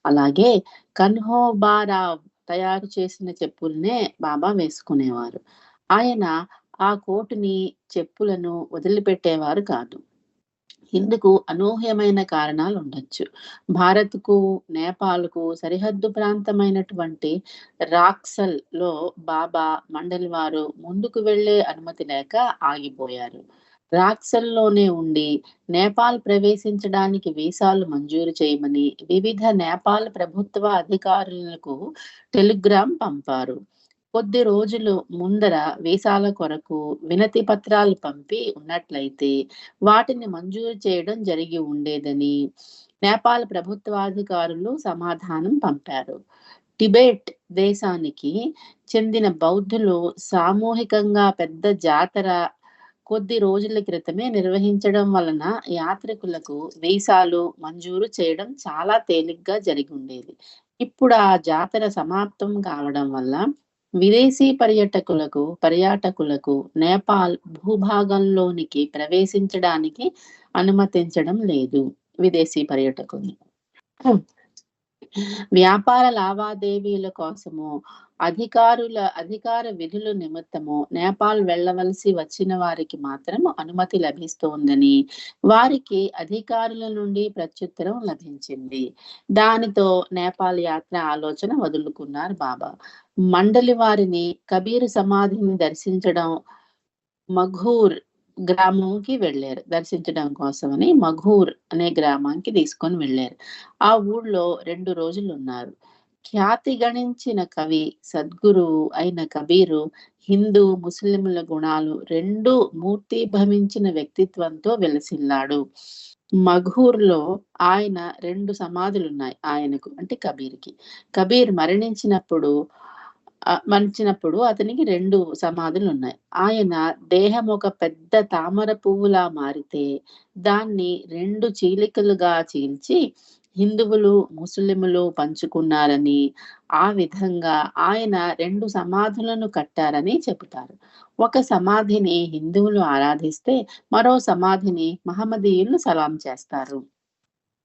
అలాగే కన్హోబారావ్ తయారు చేసిన చెప్పులనే బాబా వేసుకునేవారు. ఆయన ఆ కోటుని, చెప్పులను వదిలిపెట్టేవారు కాదు. ఇందుకు అనూహ్యమైన కారణాలుండొచ్చు. భారత్‌కు, నేపాల్‌కు సరిహద్దు ప్రాంతమైనటువంటి రాక్సల్‌లో బాబా మండలి వారు ముందుకు వెళ్ళే అనుమతి లేక ఆగిపోయారు. రాక్సల్‌లోనే ఉండి నేపాల్ ప్రవేశించడానికి వీసాలు మంజూరు చేయమని వివిధ నేపాల్ ప్రభుత్వ అధికారులకు టెలిగ్రామ్ పంపారు. కొద్ది రోజులు ముందర వీసాల కొరకు వినతి పత్రాలు పంపి ఉన్నట్లయితే వాటిని మంజూరు చేయడం జరిగి ఉండేదని నేపాల్ ప్రభుత్వాధికారులు సమాధానం పంపారు. టిబెట్ దేశానికి చెందిన బౌద్ధులు సామూహికంగా పెద్ద జాతర కొద్ది రోజుల క్రితమే నిర్వహించడం వలన యాత్రికులకు వీసాలు మంజూరు చేయడం చాలా తేలిగ్గా జరిగి ఉండేది. ఇప్పుడు ఆ జాతర సమాప్తం కావడం వల్ల విదేశీ పర్యాటకులకు నేపాల్ భూభాగంలోనికి ప్రవేశించడానికి అనుమతించడం లేదు. విదేశీ పర్యాటకుల్ని. వ్యాపార లావాదేవీల కోసము అధికార విధుల నిమిత్తము నేపాల్ వెళ్ళవలసి వచ్చిన వారికి మాత్రం అనుమతి లభిస్తోందని వారికి అధికారుల నుండి ప్రత్యుత్తరం లభించింది. దానితో నేపాల్ యాత్ర ఆలోచన వదులుకున్నారు బాబా. మండలి వారిని కబీర్ సమాధిని దర్శించడం మఘూర్ గ్రామంకి వెళ్ళారు. దర్శించడం కోసమని మఘూర్ అనే గ్రామానికి తీసుకొని వెళ్ళారు. ఆ ఊళ్ళో 2 రోజులు ఉన్నారు. ఖ్యాతి గణించిన కవి, సద్గురువు అయిన కబీరు హిందూ, ముస్లింల గుణాలు రెండూ మూర్తీభవించిన వ్యక్తిత్వంతో వెలసిల్లాడు. మఘూర్‌లో ఆయన 2 సమాధులున్నాయి ఆయనకు, అంటే కబీర్‌కి. కబీర్ మరణించినప్పుడు అతనికి 2 సమాధులున్నాయి. ఆయన దేహం ఒక పెద్ద తామర పువ్వులా మారితే దాన్ని 2 చీలికలుగా చీల్చి హిందువులు, ముస్లిములు పంచుకున్నారని, ఆ విధంగా ఆయన 2 సమాధులను కట్టారని చెబుతారు. ఒక సమాధిని హిందువులు ఆరాధిస్తే మరో సమాధిని మహమ్మదీయులు సలాం చేస్తారు.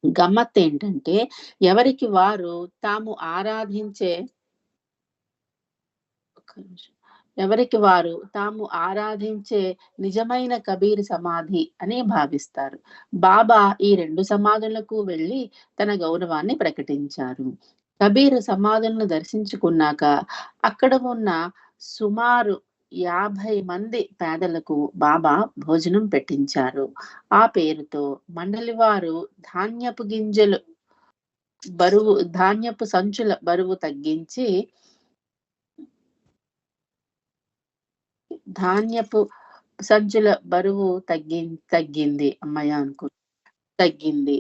గమ్మత్తేంటంటే ఎవరికి వారు తాము ఆరాధించే నిజమైన కబీర్ సమాధి అని భావిస్తారు. బాబా ఈ 2 సమాధులకు వెళ్లి తన గౌరవాన్ని ప్రకటించారు. కబీర్ సమాధులను దర్శించుకున్నాక అక్కడ ఉన్న సుమారు 50 మంది పేదలకు బాబా భోజనం పెట్టించారు. ఆ పేరుతో మండలి వారు ధాన్యపు సంచుల బరువు తగ్గింది. తగ్గింది.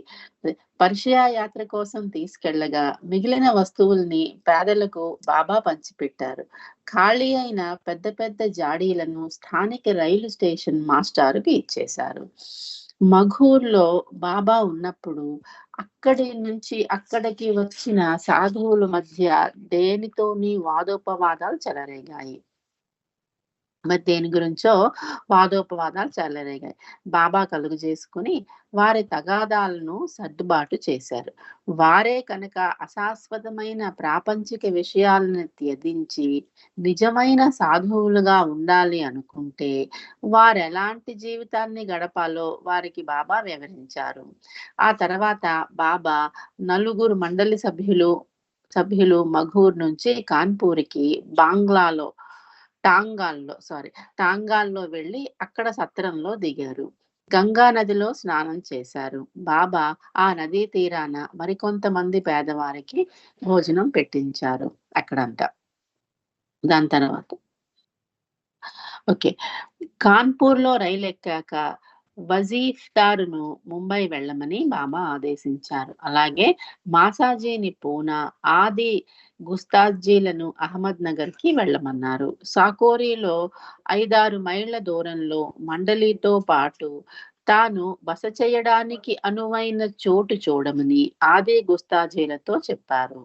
పర్షియా యాత్ర కోసం తీసుకెళ్లగా మిగిలిన వస్తువుల్ని పేదలకు బాబా పంచిపెట్టారు. ఖాళీ అయిన పెద్ద పెద్ద జాడీలను స్థానిక రైలు స్టేషన్ మాస్టారుకి ఇచ్చేశారు. మఘూర్‌లో బాబా ఉన్నప్పుడు అక్కడి నుంచి అక్కడికి వచ్చిన సాధువుల మధ్య దేని గురించో వాదోపవాదాలు చెలరేగాయి. బాబా కలుగజేసుకుని వారి తగాదాలను సర్దుబాటు చేశారు. వారే కనుక అశాశ్వతమైన ప్రాపంచిక విషయాలను త్యజించి నిజమైన సాధువులుగా ఉండాలి అనుకుంటే వారెలాంటి జీవితాన్ని గడపాలో వారికి బాబా వివరించారు. ఆ తర్వాత బాబా నలుగురు మండలి సభ్యులు మఘూర్ నుంచి కాన్పూర్‌కి టాంగాల్లో వెళ్లి అక్కడ సత్రంలో దిగారు. గంగా నదిలో స్నానం చేశారు. బాబా ఆ నదీ తీరాన మరికొంతమంది పేదవారికి భోజనం పెట్టించారు అక్కడంతా. దాని తర్వాత కాన్పూర్‌లో రైలెక్కాక వజీఫ్దారును ముంబై వెళ్ళమని బాబా ఆదేశించారు. అలాగే మాసాజీని పూనా, ఆది గుస్తాజీలను అహ్మద్ నగర్‌కి వెళ్ళమన్నారు. సాకోరీలో 5-6 మైళ్ళ దూరంలో మండలితో పాటు తాను బస చేయడానికి అనువైన చోటు చూడమని ఆది గుస్తాజీలతో చెప్పారు.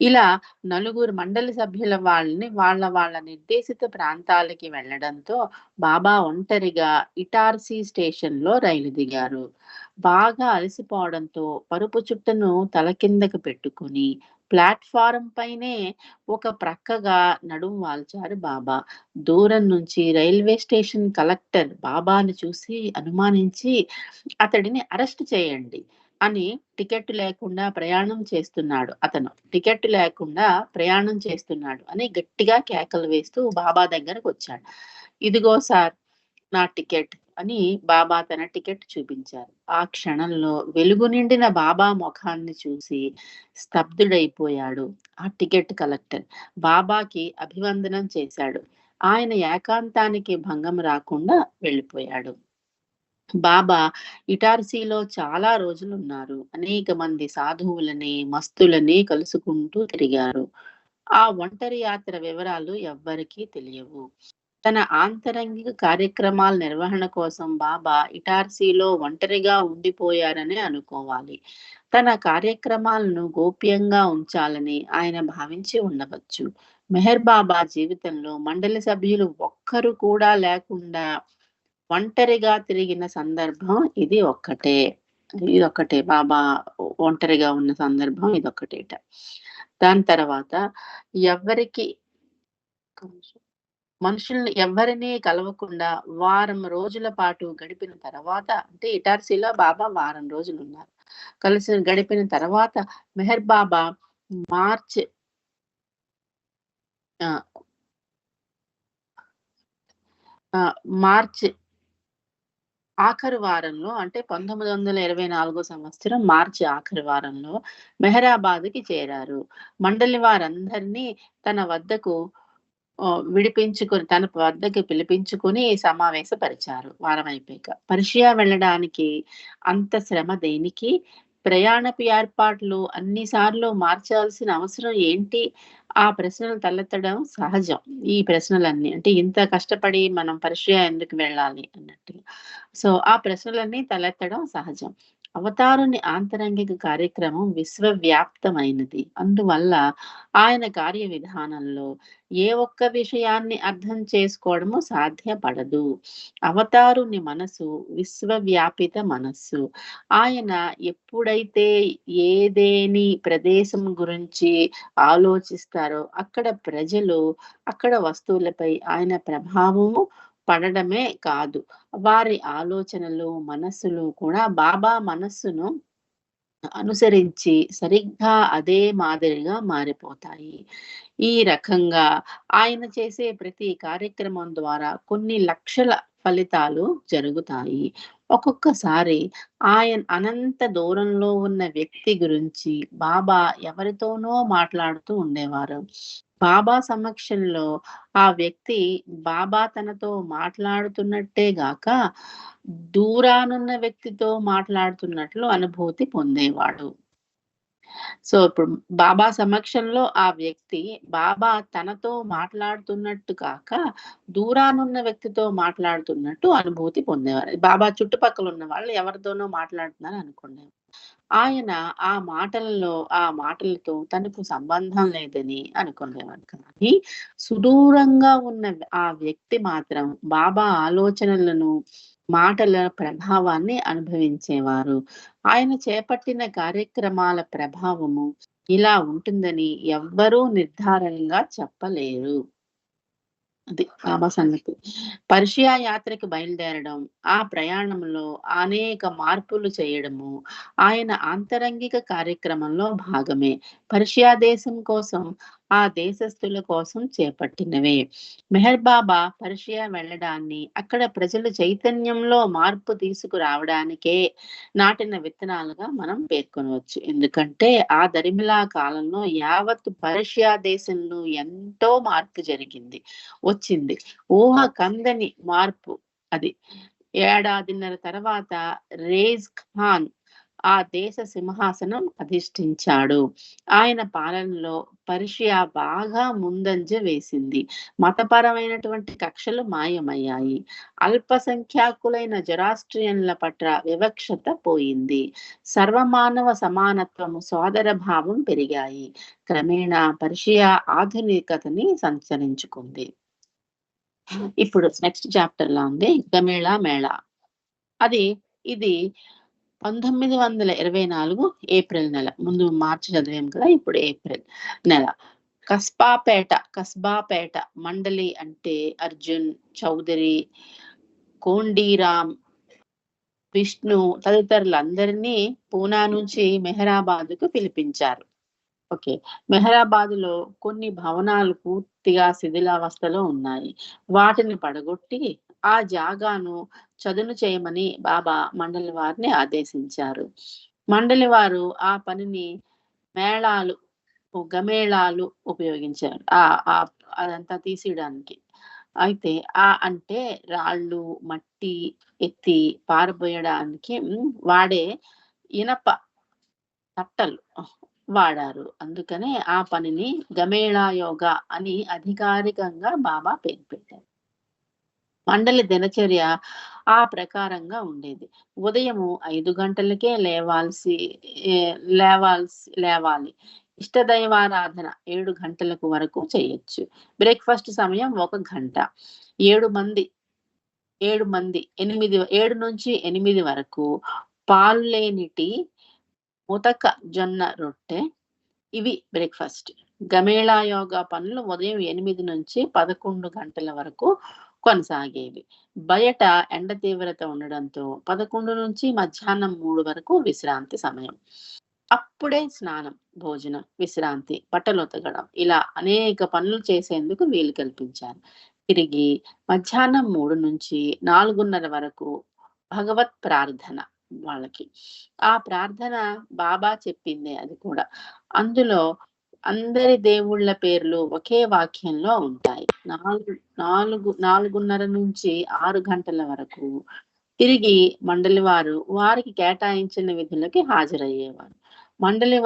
ఇలా నలుగురు మండలి సభ్యుల వాళ్ళ నిర్దేశిత ప్రాంతాలకి వెళ్ళడంతో బాబా ఒంటరిగా ఇటార్సీ స్టేషన్‌లో రైలు దిగారు. బాగా అలసిపోవడంతో పరుపు చుట్టను తల కిందకు పెట్టుకుని ప్లాట్ఫారం పైనే ఒక ప్రక్కగా నడుం వాల్చారు బాబా. దూరం నుంచి రైల్వే స్టేషన్ కలెక్టర్ బాబాను చూసి అనుమానించి అతడిని అరెస్ట్ చేయండి అని టికెట్ లేకుండా ప్రయాణం చేస్తున్నాడు అతను. టికెట్ లేకుండా ప్రయాణం చేస్తున్నాడు అని గట్టిగా కేకలు వేస్తూ బాబా దగ్గరకొచ్చాడు. ఇదిగో సార్ నా టికెట్ అని బాబా తన టికెట్ చూపించారు. ఆ క్షణంలో వెలుగు నిండిన బాబా ముఖాన్ని చూసి స్తబ్దుడైపోయాడు ఆ టికెట్ కలెక్టర్. బాబాకి అభివందనం చేశాడు. ఆయన ఏకాంతానికి భంగం రాకుండా వెళ్ళిపోయాడు. బాబా ఇటార్సీలో చాలా రోజులున్నారు. అనేక మంది సాధువులని, మస్తులని కలుసుకుంటూ తిరిగారు. ఆ ఒంటరి యాత్ర వివరాలు ఎవ్వరికీ తెలియవు. తన ఆంతరంగిక కార్యక్రమాల నిర్వహణ కోసం బాబా ఇటార్సీలో ఒంటరిగా ఉండిపోయారనే అనుకోవాలి. తన కార్యక్రమాలను గోప్యంగా ఉంచాలని ఆయన భావించి ఉండవచ్చు. మెహర్ బాబా జీవితంలో మండలి సభ్యులు ఒక్కరు కూడా లేకుండా ఒంటరిగా తిరిగిన సందర్భం ఇది ఒక్కటే. ఇదొక్కటే బాబా ఒంటరిగా ఉన్న సందర్భం ఇదొక్కటేట. దాని తర్వాత ఎవ్వరికి మనుషుల్ని ఎవ్వరినీ కలవకుండా వారం రోజుల పాటు గడిపిన తర్వాత అంటే ఇటార్సీలో బాబా వారం రోజులున్నారు. గడిపిన తర్వాత మెహర్ బాబా మార్చ్ ఆహ్, మార్చ్ ఆఖరు వారంలో అంటే 1924 సంవత్సరం మార్చి ఆఖరి వారంలో మెహరాబాద్‌కి చేరారు. మండలి వారందరినీ తన వద్దకు తన వద్దకు పిలిపించుకొని సమావేశపరిచారు వారం అయిపోయాక. పర్షియా వెళ్ళడానికి అంత శ్రమ దేనికి? ప్రయాణపు ఏర్పాట్లు అన్ని సార్లు మార్చాల్సిన అవసరం ఏంటి? ఆ ప్రశ్నలు తలెత్తడం సహజం. ఈ ప్రశ్నలన్నీ అంటే ఇంత కష్టపడి మనం పర్షియా ఎందుకు వెళ్ళాలి అన్నట్టుగా. సో, ఆ ప్రశ్నలన్నీ తలెత్తడం సహజం. అవతారుని ఆంతరంగిక కార్యక్రమం విశ్వవ్యాప్తమైనది. అందువల్ల ఆయన కార్య విధానంలో ఏ ఒక్క విషయాన్ని అర్థం చేసుకోవడము సాధ్యపడదు. అవతారుని మనసు విశ్వవ్యాపిత మనస్సు. ఆయన ఎప్పుడైతే ఏదేని ప్రదేశం గురించి ఆలోచిస్తారో అక్కడ ప్రజలు, అక్కడ వస్తువులపై ఆయన ప్రభావము పడడమే కాదు, వారి ఆలోచనలు, మనస్సులు కూడా బాబా మనస్సును అనుసరించి సరిగ్గా అదే మాదిరిగా మారిపోతాయి. ఈ రకంగా ఆయన చేసే ప్రతి కార్యక్రమం ద్వారా కొన్ని లక్షల ఫలితాలు జరుగుతాయి. ఒక్కొక్కసారి ఆయన అనంత దూరంలో ఉన్న వ్యక్తి గురించి బాబా ఎవరితోనో మాట్లాడుతూ ఉండేవారు. బాబా సమక్షంలో ఆ వ్యక్తి బాబా తనతో మాట్లాడుతున్నట్టే గాక దూరానున్న వ్యక్తితో మాట్లాడుతున్నట్లు అనుభూతి పొందేవాడు. సో, ఇప్పుడు బాబా సమక్షంలో ఆ వ్యక్తి బాబా తనతో మాట్లాడుతున్నట్టు కాక, దూరానున్న వ్యక్తితో మాట్లాడుతున్నట్టు అనుభూతి పొందేవారు. బాబా చుట్టుపక్కల ఉన్న వాళ్ళు ఎవరితోనో మాట్లాడుతున్నారు అనుకునేవారు. ఆయన ఆ మాటలతో తనకు సంబంధం లేదని అనుకునేవారు. కానీ సుదూరంగా ఉన్న ఆ వ్యక్తి మాత్రం బాబా ఆలోచనలను, మాటల ప్రభావాన్ని అనుభవించేవారు. ఆయన చేపట్టిన కార్యక్రమాల ప్రభావము ఇలా ఉంటుందని ఎవ్వరూ నిర్ధారణగా చెప్పలేరు. అది బాబా సంగతి. పర్షియా యాత్రకు బయలుదేరడం, ఆ ప్రయాణంలో అనేక మార్పులు చేయడము, ఆయన ఆంతరంగిక కార్యక్రమంలో భాగమే. పర్షియా దేశం కోసం, ఆ దేశస్థుల కోసం చేపట్టినవే. మెహర్ బాబా పర్షియా వెళ్ళడాన్ని, అక్కడ ప్రజల చైతన్యంలో మార్పు తీసుకురావడానికే నాటిన విత్తనాలుగా మనం పేర్కొనవచ్చు. ఎందుకంటే ఆ దరిమిలా కాలంలో యావత్ పర్షియా దేశంలో ఎంతో మార్పు వచ్చింది. ఊహ కందని మార్పు అది. ఏడాదిన్నర తర్వాత రేజ్ ఖాన్ ఆ దేశ సింహాసనం అధిష్ఠించాడు. ఆయన పాలనలో పర్షియా బాగా ముందంజ వేసింది. మతపరమైనటువంటి కక్షలు మాయమయ్యాయి. అల్పసంఖ్యాకులైన జొరాస్ట్రియన్ల పట్ల వివక్షత పోయింది. సర్వమానవ సమానత్వము, సోదర భావం పెరిగాయి. క్రమేణా పర్షియా ఆధునికతని సంతరించుకుంది. ఇప్పుడు నెక్స్ట్ చాప్టర్‌లో ఉంది గమేళా మేళా. అది ఇది 1924 ఏప్రిల్ నెల. ముందు మార్చి చదివాం కదా! ఇప్పుడు ఏప్రిల్ నెల. కస్బాపేట మండలి అంటే అర్జున్, చౌదరి, కోండీరామ్, విష్ణు తదితరులందరినీ పూనా నుంచి మెహరాబాద్‌కు పిలిపించారు. ఓకే. మెహరాబాద్‌లో కొన్ని భవనాలు పూర్తిగా శిథిలావస్థలో ఉన్నాయి. వాటిని పడగొట్టి ఆ జాగాను చదును చేయమని బాబా మండలి వారిని ఆదేశించారు. మండలి వారు ఆ పనిని మేళాలు, గమేళాలు ఉపయోగించారు. అదంతా తీసేయడానికి. అయితే అంటే రాళ్ళు, మట్టి ఎత్తి పారబోయడానికి వాడే ఇనప తట్టలు వాడారు. అందుకనే ఆ పనిని గమేళా యోగా అని అధికారికంగా బాబా పేరు పెట్టారు. మండలి దినచర్య ఆ ప్రకారంగా ఉండేది. ఉదయము 5 గంటలకే లేవాలి. ఇష్టదైవారాధన 7 గంటలకు వరకు చేయొచ్చు. బ్రేక్‌ఫాస్ట్ సమయం 1 గంట. 7 మంది 7 నుంచి 8 వరకు పాలు లేని టీ, ముతక జొన్న రొట్టె ఇవి బ్రేక్‌ఫాస్ట్. గమేళా యోగా పనులు ఉదయం 8 నుంచి 11 గంటల వరకు కొనసాగేవి. బయట ఎండ తీవ్రత ఉండడంతో 11 నుంచి మధ్యాహ్నం 3 వరకు విశ్రాంతి సమయం. అప్పుడే స్నానం, భోజనం, విశ్రాంతి, బట్టలు ఉతకడం ఇలా అనేక పనులు చేసేందుకు వీలు కల్పించారు. తిరిగి మధ్యాహ్నం 3 నుంచి 4:30 వరకు భగవత్ ప్రార్థన వాళ్ళకి. ఆ ప్రార్థన బాబా చెప్పిందే అది కూడా. అందులో అందరి దేవుళ్ళ పేర్లు ఒకే వాక్యంలో ఉంటాయి. 4:30 నుంచి 6 గంటల వరకు తిరిగి మండలి వారికి కేటాయించిన విధులకి హాజరయ్యేవారు. మండలి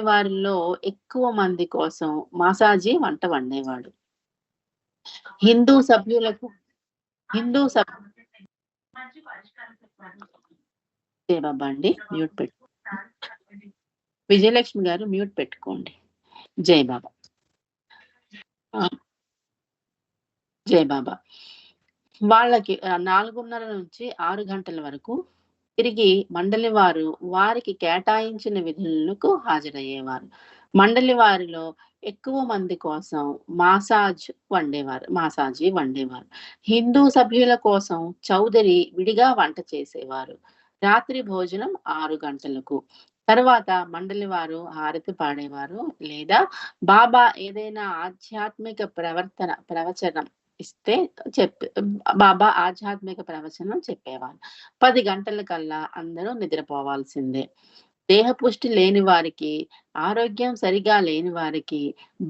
వారిలో ఎక్కువ మంది కోసం మాసాజీ వంట వండేవాడు. హిందూ సభ్యులకు హిందూ సభ్ బాబా అండి మ్యూట్ పెట్టు. విజయలక్ష్మి గారు మ్యూట్ పెట్టుకోండి. జై బాబా. జై బాబా. వాళ్ళకి 4:30 నుంచి 6 గంటల వరకు తిరిగి మండలి వారికి కేటాయించిన విధులకు హాజరయ్యేవారు. మండలి వారిలో ఎక్కువ మంది కోసం మాసాజీ వండేవారు. హిందూ సభ్యుల కోసం చౌదరి విడిగా వంట చేసేవారు. రాత్రి భోజనం 6 గంటలకు. తర్వాత మండలి వారు హారతి పాడేవారు లేదా బాబా ఏదైనా ఆధ్యాత్మిక ప్రవచనం ఇస్తే బాబా ఆధ్యాత్మిక ప్రవచనం చెప్పేవారు. 10 గంటలకల్లా అందరూ నిద్రపోవాల్సిందే. దేహపుష్టి లేని వారికి, ఆరోగ్యం సరిగా లేని వారికి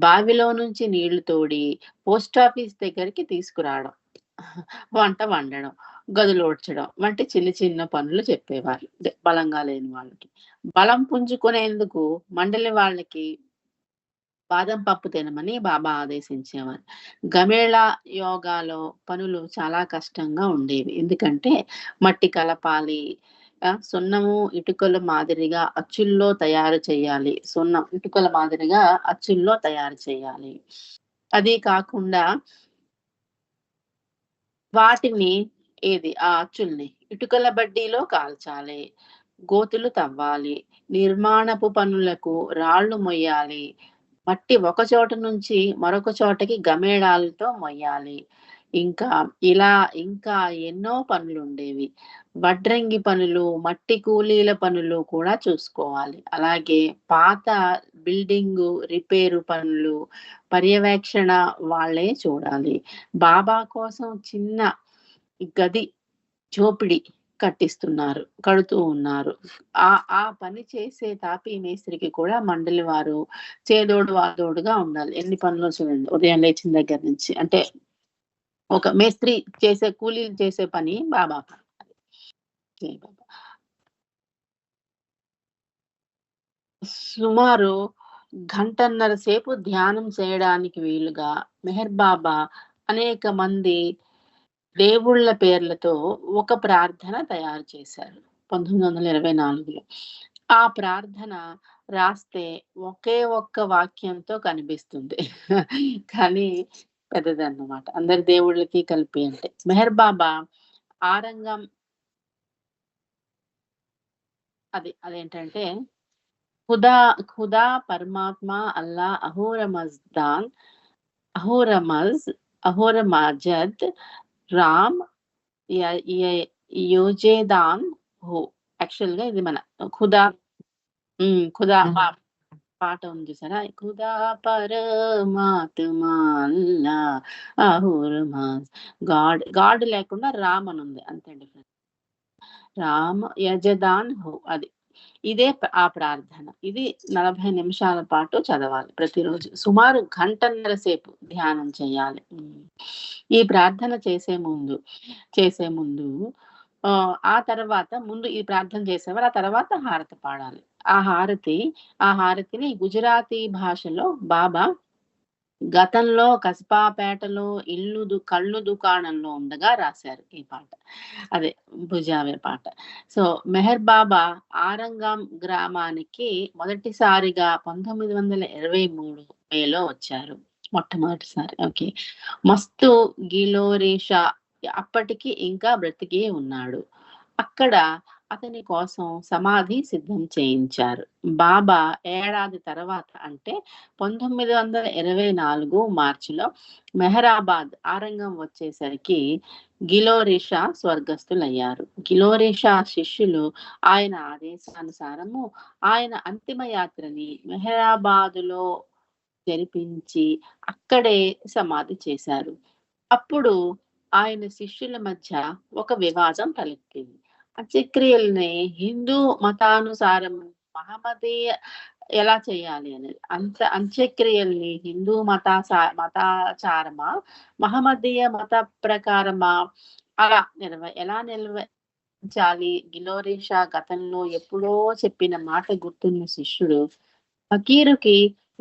బావిలో నుంచి నీళ్లు తోడి పోస్టాఫీస్ దగ్గరికి తీసుకురావడం, వంట వండడం, గదులోడ్చడం వంటి చిన్న పనులు చెప్పేవారు బలంగా లేని వాళ్ళకి. బలం పుంజుకునేందుకు మండలి వాళ్ళకి బాదం పప్పు తినమని బాబా ఆదేశించేవారు. గమేళా యోగాలో పనులు చాలా కష్టంగా ఉండేవి. ఎందుకంటే మట్టి కలపాలి, సున్నము ఇటుకల మాదిరిగా అచ్చుల్లో తయారు చేయాలి. సున్నం ఇటుకల మాదిరిగా అచ్చుల్లో తయారు చేయాలి. అది కాకుండా వాటిని ఆ అచ్చుల్ని ఇటుకల బడ్డీలో కాల్చాలి. గోతులు తవ్వాలి. నిర్మాణపు పనులకు రాళ్లు మొయ్యాలి. మట్టి ఒక చోట నుంచి మరొక చోటకి గమేళాలతో మొయ్యాలి. ఇంకా ఎన్నో పనులుండేవి. వడ్రంగి పనులు, మట్టి కూలీల పనులు కూడా చూసుకోవాలి. అలాగే పాత బిల్డింగు రిపేరు పనులు, పర్యవేక్షణ వాళ్ళే చూడాలి. బాబా కోసం చిన్న గది చోపిడి కడుతూ ఉన్నారు. ఆ పని చేసే తాపీ మేస్త్రికి కూడా మండలి వారు చేదోడు వాదోడుగా ఉండాలి. ఎన్ని పనులు చూడండి ఉదయం లేచిన దగ్గర నుంచి. అంటే ఒక మేస్త్రి కూలీలు చేసే పని బాబా పని. జై బాబా. సుమారు గంటన్నర సేపు ధ్యానం చేయడానికి వీలుగా మెహర్ బాబా అనేక మంది దేవుళ్ళ పేర్లతో ఒక ప్రార్థన తయారు చేశారు 1924లో. ఆ ప్రార్థన రాస్తే ఒకే ఒక్క వాక్యంతో కనిపిస్తుంది. కానీ పెద్దదన్నమాట. అందరి దేవుళ్ళకి కలిపి అంటే. మెహర్ బాబా ఆరంగం అదేంటంటే ఖుదా ఖుదా పరమాత్మ అల్లా అహోరమజ్దాన్ అహోరమజ్ అహోరమాజద్ రామ్ యోజేదాన్ హో. యాక్చువల్ గా ఇది మన ఖుదా ఖుదా పాట ఉంది చూసారా? ఖుదా పరమాత్మా అల్లా అహోరమాజ్. గాడ్ లేకుండా రామ్ అని ఉంది, అంతే డిఫరెన్స్. రామ యజదాన్ హో, అది ఇదే ఆ ప్రార్థన. ఇది 40 నిమిషాల పాటు చదవాలి ప్రతిరోజు. సుమారు గంటన్నర సేపు ధ్యానం చేయాలి. ఈ ప్రార్థన చేసే ముందు ఆ తర్వాత ముందు ఈ ప్రార్థన చేసేవారు, ఆ తర్వాత హారతి పాడాలి. ఆ హారతిని గుజరాతీ భాషలో బాబా గతంలో కస్బాపేటలో కళ్ళు దుకాణంలో ఉండగా రాశారు ఈ పాట. అదే భుజావే పాట. సో మెహర్ బాబా ఆరంగం గ్రామానికి మొదటిసారిగా 1923 మేలో వచ్చారు, మొట్టమొదటిసారి. ఓకే. మస్తు గిలోరేషా అప్పటికి ఇంకా బ్రతికే ఉన్నాడు. అక్కడ అతని కోసం సమాధి సిద్ధం చేయించారు. బాబా ఏడాది తర్వాత అంటే 1924 మార్చిలో మెహరాబాద్ ఆరంగం వచ్చేసరికి గిలోరేషా స్వర్గస్థులయ్యారు. గిలోరేషా శిష్యులు ఆయన ఆదేశానుసారము ఆయన అంతిమ యాత్రని మెహరాబాదులో జరిపించి అక్కడే సమాధి చేశారు. అప్పుడు ఆయన శిష్యుల మధ్య ఒక వివాదం తలెత్తింది. అంత్యక్రియల్ని హిందూ మతానుసారం మహమ్మదీయ ఎలా చేయాలి అనేది. అంత్యక్రియల్ని హిందూ మతాచారమా, మహమ్మదీయ మత ప్రకారమా, అలా ఎలా నిర్వహించాలి? గిలోరేషా గతంలో ఎప్పుడో చెప్పిన మాట గుర్తున్న శిష్యుడు ఫకీరుకి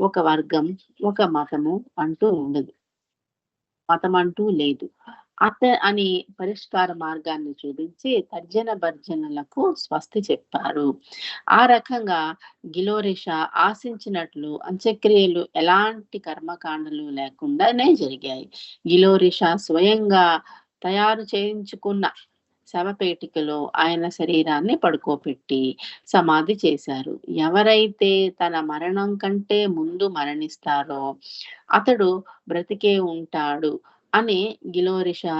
ఒక వర్గం, ఒక మతము అంటూ లేదు అని పరిష్కార మార్గాన్ని చూపించి తర్జన భర్జనలకు స్వస్తి చెప్పారు. ఆ రకంగా గిలోరేషా ఆశించినట్లు అంత్యక్రియలు ఎలాంటి కర్మకాండలు లేకుండానే జరిగాయి. గిలోరేషా స్వయంగా తయారు చేయించుకున్న శవపేటికలో ఆయన శరీరాన్ని పడుకోబెట్టి సమాధి చేశారు. ఎవరైతే తన మరణం కంటే ముందు మరణిస్తారో అతడు బ్రతికే ఉంటాడు అని గిలోరేషా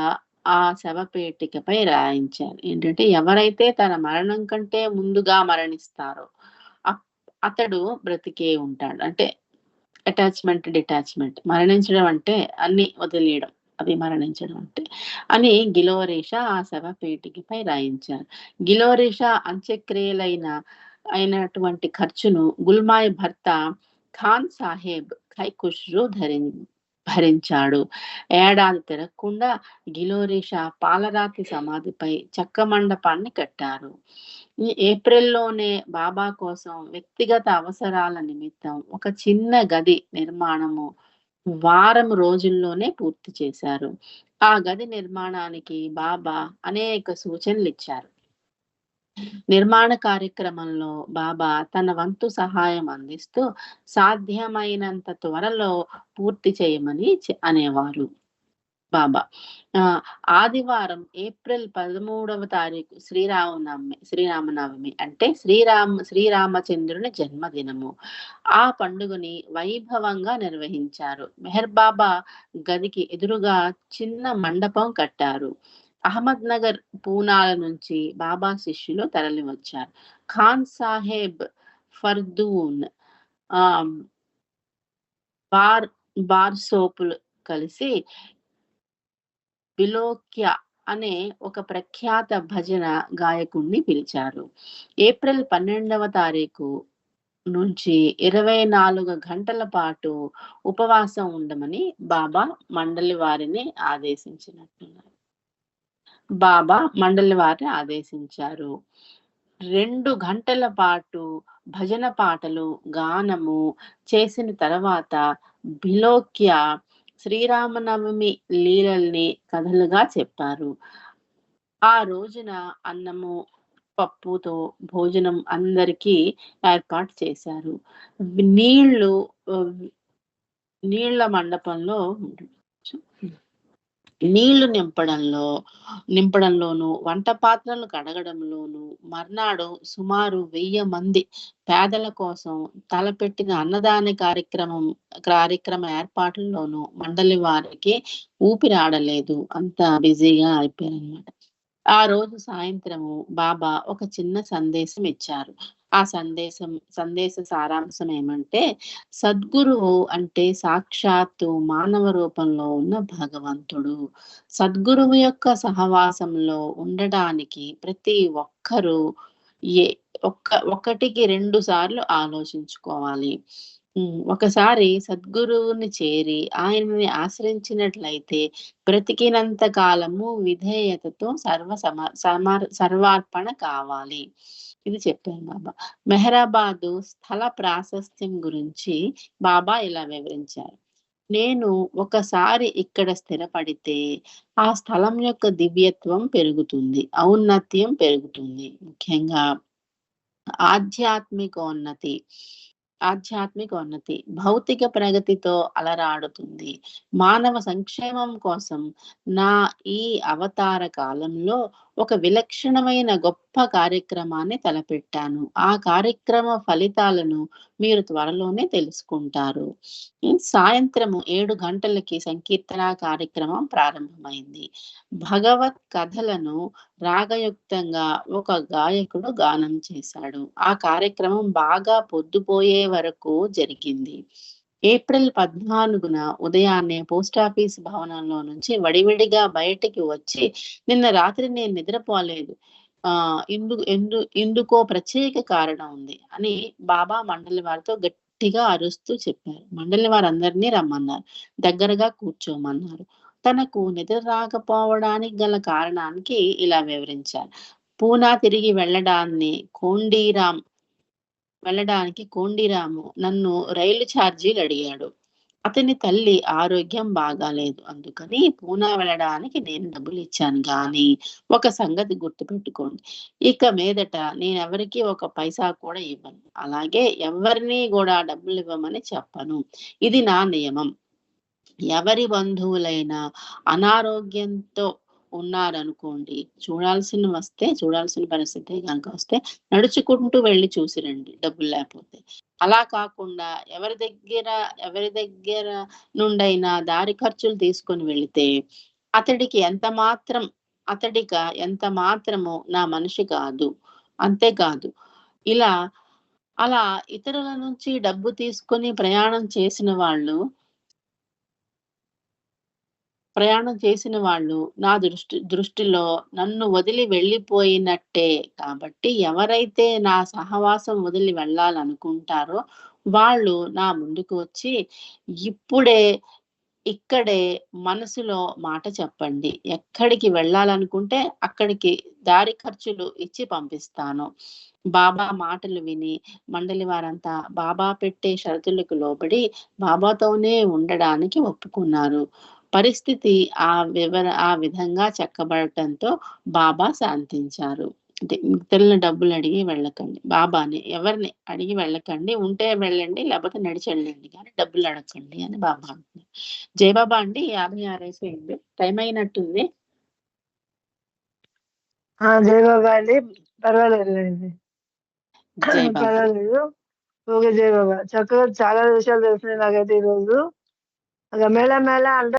ఆ శవపేటికపై రాయించారు. ఏంటంటే ఎవరైతే తన మరణం కంటే ముందుగా మరణిస్తారో అతడు బ్రతికే ఉంటాడు. అంటే డిటాచ్మెంట్. మరణించడం అంటే అన్ని వదిలేయడం, అది మరణించడం అంటే అని గిలోరేషా ఆ శవపేటికపై రాయించారు. గిలోరేషా అయినటువంటి ఖర్చును గుల్మాయ్ భర్త ఖాన్ సాహెబ్ ఖైకుష్రు భరించాడు. ఏడాది తిరగకుండా గిలోరేషా పాలరాతి సమాధిపై చెక్క మండపాన్ని కట్టారు. ఈ ఏప్రిల్లోనే బాబా కోసం వ్యక్తిగత అవసరాల నిమిత్తం ఒక చిన్న గది నిర్మాణము వారం రోజుల్లోనే పూర్తి చేశారు. ఆ గది నిర్మాణానికి బాబా అనేక సూచనలు ఇచ్చారు. నిర్మాణ కార్యక్రమంలో బాబా తన వంతు సహాయం అందిస్తూ సాధ్యమైనంత త్వరలో పూర్తి చేయమని అనేవారు బాబా. ఆదివారం ఏప్రిల్ 13వ తారీఖు శ్రీరామనవమి అంటే శ్రీరామచంద్రుని జన్మదినము. ఆ పండుగని వైభవంగా నిర్వహించారు. మెహర్ బాబా గదికి ఎదురుగా చిన్న మండపం కట్టారు. అహ్మద్ నగర్, పూనాల నుంచి బాబా శిష్యులు తరలి వచ్చారు. ఖాన్ సాహెబ్ ఫర్దూన్ బార్సోపులు కలిసి బిలోక్య అనే ఒక ప్రఖ్యాత భజన గాయకుణ్ణి పిలిచారు. ఏప్రిల్ 12వ తారీఖు నుంచి 24 గంటల పాటు ఉపవాసం ఉండమని బాబా మండలి వారిని ఆదేశించారు. 2 గంటల పాటు భజన పాటలు, గానము చేసిన తర్వాత బిలోక్య శ్రీరామనవమి లీలల్ని కథలుగా చెప్పారు. ఆ రోజున అన్నము, పప్పుతో భోజనం అందరికీ ఏర్పాటు చేశారు. నీళ్ల మండపంలో నీళ్లు నింపడంలోను, వంట పాత్రలు కడగడంలోను, మర్నాడు సుమారు 1000 మంది పేదల కోసం తలపెట్టిన అన్నదాన కార్యక్రమ ఏర్పాట్లలోనూ మండలి వారికి ఊపిరాడలేదు. అంత బిజీగా అయిపోయారనమాట. ఆ రోజు సాయంత్రము బాబా ఒక చిన్న సందేశం ఇచ్చారు. ఆ సందేశ సారాంశం ఏమంటే, సద్గురువు అంటే సాక్షాత్తు మానవ రూపంలో ఉన్న భగవంతుడు. సద్గురువు యొక్క సహవాసంలో ఉండడానికి ప్రతి ఒక్కరూ ఏ ఒకటికి 2 సార్లు ఆలోచించుకోవాలి. ఒకసారి సద్గురువుని చేరి ఆయనని ఆశ్రయించినట్లయితే బ్రతికినంత కాలము విధేయతతో సర్వార్పణ కావాలి. ఇది చెప్పారు బాబా. మెహరాబాదు స్థల ప్రాశస్త్యం గురించి బాబా ఇలా వివరించారు. నేను ఒకసారి ఇక్కడ స్థిరపడితే ఆ స్థలం యొక్క దివ్యత్వం పెరుగుతుంది, ఔన్నత్యం పెరుగుతుంది. ముఖ్యంగా ఆధ్యాత్మికోన్నతి ఆధ్యాత్మికోన్నతి భౌతిక ప్రగతితో అలరాడుతుంది. మానవ సంక్షేమం కోసం నా ఈ అవతార కాలంలో ఒక విలక్షణమైన గొప్ప కార్యక్రమాన్ని తలపెట్టాను. ఆ కార్యక్రమ ఫలితాలను మీరు త్వరలోనే తెలుసుకుంటారు. సాయంత్రము 7 గంటలకి సంకీర్తన కార్యక్రమం ప్రారంభమైంది. భగవత్ కథలను రాగయుక్తంగా ఒక గాయకుడు గానం చేశాడు. ఆ కార్యక్రమం బాగా పొద్దుపోయే వరకు జరిగింది. ఏప్రిల్ 14న ఉదయాన్నే పోస్టాఫీస్ భవనంలో నుంచి వడివడిగా బయటికి వచ్చి, నిన్న రాత్రి నేను నిద్రపోలేదు. ఇందుకో ప్రత్యేక కారణం ఉంది అని బాబా మండలి వారితో గట్టిగా అరుస్తూ చెప్పారు. మండలి వారందరినీ రమ్మన్నారు. దగ్గరగా కూర్చోమన్నారు. తనకు నిద్ర రాకపోవడానికి గల కారణానికి ఇలా వివరించారు. పూనా తిరిగి వెళ్ళడానికి కోండీరాము నన్ను రైలు ఛార్జీలు అడిగాడు. అతని తల్లి ఆరోగ్యం బాగాలేదు. అందుకని పూనా వెళ్ళడానికి నేను డబ్బులు ఇచ్చాను గాని, ఒక సంగతి గుర్తుపెట్టుకోండి. ఇక మీదట నేనెవరికీ ఒక పైసా కూడా ఇవ్వను. అలాగే ఎవరిని కూడా డబ్బులు ఇవ్వమని చెప్పను. ఇది నా నియమం. ఎవరి బంధువులైనా అనారోగ్యంతో ఉన్నారనుకోండి, చూడాల్సిన పరిస్థితి గనక వస్తే నడుచుకుంటూ వెళ్లి చూసిరండి, డబ్బులు లేకపోతే. అలా కాకుండా ఎవరి దగ్గర నుండైనా దారి ఖర్చులు తీసుకొని వెళితే అతడిక ఎంత మాత్రము నా మనిషి కాదు. అంతేకాదు, ఇలా అలా ఇతరుల నుంచి డబ్బు తీసుకొని ప్రయాణం చేసిన వాళ్ళు నా దృష్టిలో నన్ను వదిలి వెళ్ళిపోయినట్టే. కాబట్టి ఎవరైతే నా సహవాసం వదిలి వెళ్ళాలనుకుంటారో వాళ్ళు నా ముందుకు వచ్చి ఇప్పుడే ఇక్కడే మనసులో మాట చెప్పండి. ఎక్కడికి వెళ్ళాలనుకుంటే అక్కడికి దారి ఖర్చులు ఇచ్చి పంపిస్తాను. బాబా మాటలు విని మండలి వారంతా బాబా పెట్టే షరతులకు లోబడి బాబాతోనే ఉండడానికి ఒప్పుకున్నారు. పరిస్థితి ఆ విధంగా చక్కబడటంతో బాబా శాంతించారు. అంటే ఇతరుల డబ్బులు అడిగి వెళ్ళకండి. బాబాని ఎవరిని అడిగి వెళ్ళకండి. ఉంటే వెళ్ళండి, లేకపోతే నడిచి వెళ్ళండి, కానీ డబ్బులు అడగండి అని బాబా అంటున్నారు. జై బాబా అండి. 56 అయిపోయింది. టైం అయినట్టుంది. జై బాబా అండి. పర్వాలేదులేండి. పర్వాలేదు. ఓకే, జై బాబా. చక్కగా చాలా విషయాలు తెలిసినాయి నాకైతే ఈరోజు. మేళ అంటే